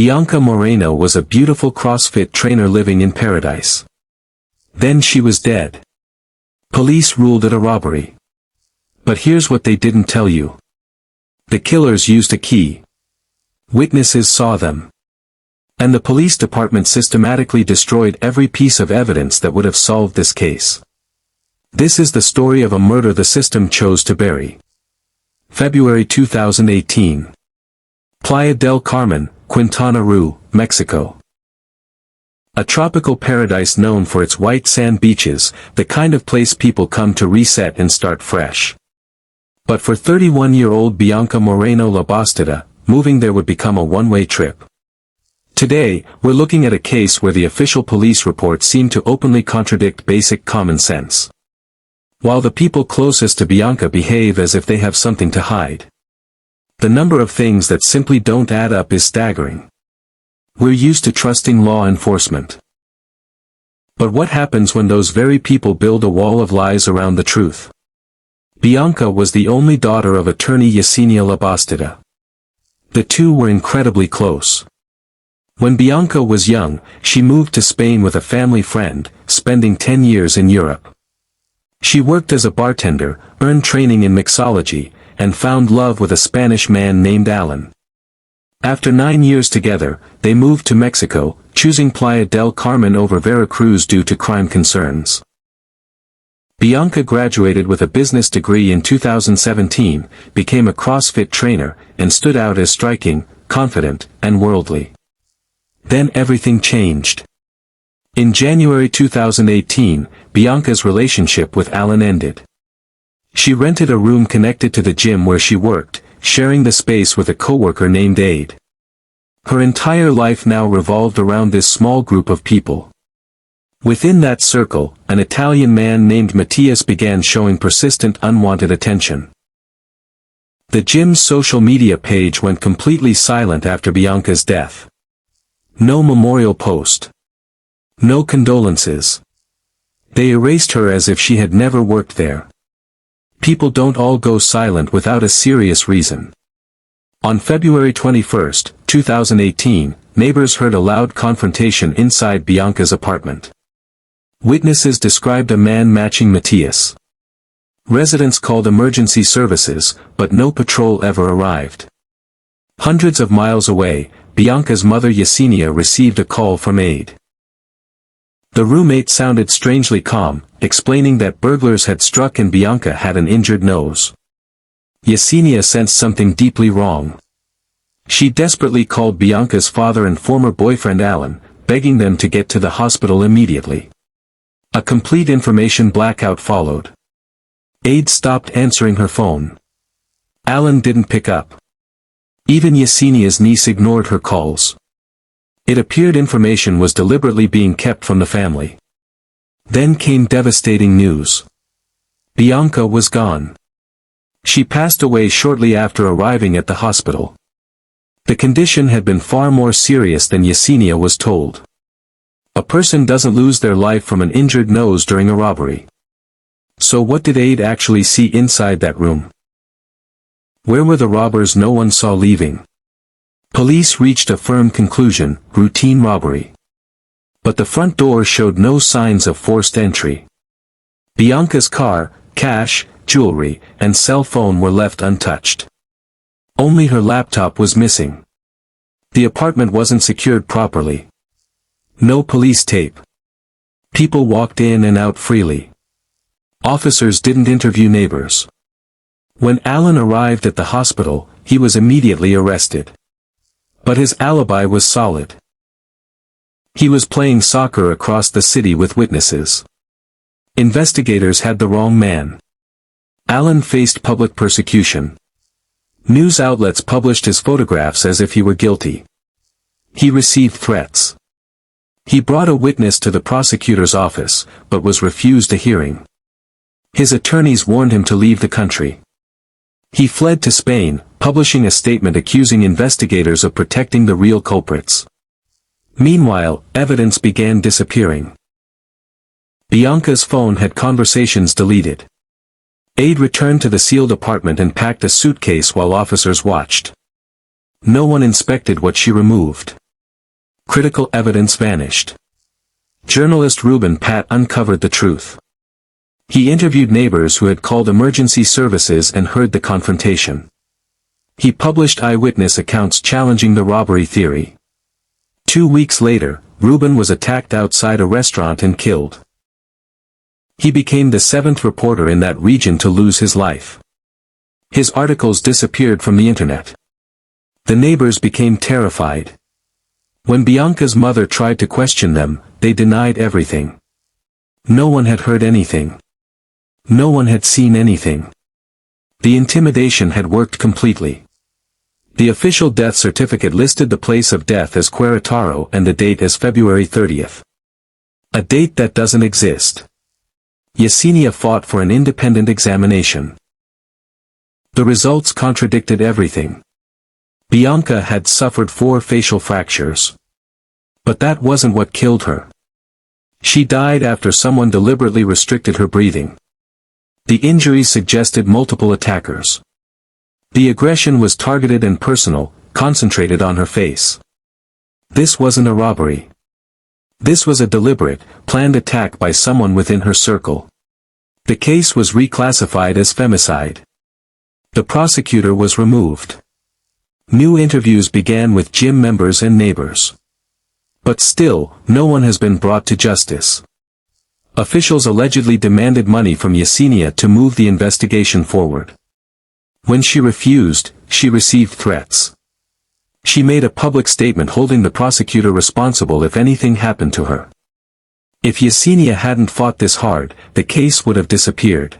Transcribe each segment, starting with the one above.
Bianca Moreno was a beautiful CrossFit trainer living in paradise. Then she was dead. Police ruled it a robbery. But here's what they didn't tell you. The killers used a key. Witnesses saw them. And the police department systematically destroyed every piece of evidence that would have solved this case. This is the story of a murder the system chose to bury. February 2018. Playa del Carmen, Quintana Roo, Mexico. A tropical paradise known for its white sand beaches, the kind of place people come to reset and start fresh. But for 31-year-old Bianca Moreno Labastida, moving there would become a one-way trip. Today, we're looking at a case where the official police reports seem to openly contradict basic common sense. While the people closest to Bianca behave as if they have something to hide. The number of things that simply don't add up is staggering. We're used to trusting law enforcement. But what happens when those very people build a wall of lies around the truth? Bianca was the only daughter of attorney Yesenia Labastida. The two were incredibly close. When Bianca was young, she moved to Spain with a family friend, spending 10 years in Europe. She worked as a bartender, earned training in mixology, and found love with a Spanish man named Alan. After 9 years together, they moved to Mexico, choosing Playa del Carmen over Veracruz due to crime concerns. Bianca graduated with a business degree in 2017, became a CrossFit trainer, and stood out as striking, confident, and worldly. Then everything changed. In January 2018, Bianca's relationship with Alan ended. She rented a room connected to the gym where she worked, sharing the space with a coworker named Aid. Her entire life now revolved around this small group of people. Within that circle, an Italian man named Mattias began showing persistent unwanted attention. The gym's social media page went completely silent after Bianca's death. No memorial post. No condolences. They erased her as if she had never worked there. People don't all go silent without a serious reason. On February 21, 2018, neighbors heard a loud confrontation inside Bianca's apartment. Witnesses described a man matching Mattias. Residents called emergency services, but no patrol ever arrived. Hundreds of miles away, Bianca's mother Yesenia received a call from Aid. The roommate sounded strangely calm, explaining that burglars had struck and Bianca had an injured nose. Yesenia sensed something deeply wrong. She desperately called Bianca's father and former boyfriend Alan, begging them to get to the hospital immediately. A complete information blackout followed. Aid stopped answering her phone. Alan didn't pick up. Even Yesenia's niece ignored her calls. It appeared information was deliberately being kept from the family. Then came devastating news. Bianca was gone. She passed away shortly after arriving at the hospital. The condition had been far more serious than Yesenia was told. A person doesn't lose their life from an injured nose during a robbery. So what did Aid actually see inside that room? Where were the robbers no one saw leaving? Police reached a firm conclusion: routine robbery. But the front door showed no signs of forced entry. Bianca's car, cash, jewelry, and cell phone were left untouched. Only her laptop was missing. The apartment wasn't secured properly. No police tape. People walked in and out freely. Officers didn't interview neighbors. When Alan arrived at the hospital, he was immediately arrested. But his alibi was solid. He was playing soccer across the city with witnesses. Investigators had the wrong man. Alan faced public persecution. News outlets published his photographs as if he were guilty. He received threats. He brought a witness to the prosecutor's office, but was refused a hearing. His attorneys warned him to leave the country. He fled to Spain, publishing a statement accusing investigators of protecting the real culprits. Meanwhile, evidence began disappearing. Bianca's phone had conversations deleted. Aid returned to the sealed apartment and packed a suitcase while officers watched. No one inspected what she removed. Critical evidence vanished. Journalist Reuben Patt uncovered the truth. He interviewed neighbors who had called emergency services and heard the confrontation. He published eyewitness accounts challenging the robbery theory. 2 weeks later, Reuben was attacked outside a restaurant and killed. He became the 7th reporter in that region to lose his life. His articles disappeared from the internet. The neighbors became terrified. When Bianca's mother tried to question them, they denied everything. No one had heard anything. No one had seen anything. The intimidation had worked completely. The official death certificate listed the place of death as Querétaro and the date as February 30th. A date that doesn't exist. Yesenia fought for an independent examination. The results contradicted everything. Bianca had suffered 4 facial fractures. But that wasn't what killed her. She died after someone deliberately restricted her breathing. The injuries suggested multiple attackers. The aggression was targeted and personal, concentrated on her face. This wasn't a robbery. This was a deliberate, planned attack by someone within her circle. The case was reclassified as femicide. The prosecutor was removed. New interviews began with gym members and neighbors. But still, no one has been brought to justice. Officials allegedly demanded money from Yesenia to move the investigation forward. When she refused, she received threats. She made a public statement holding the prosecutor responsible if anything happened to her. If Yesenia hadn't fought this hard, the case would have disappeared.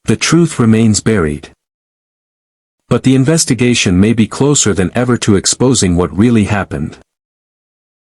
The truth remains buried. But the investigation may be closer than ever to exposing what really happened.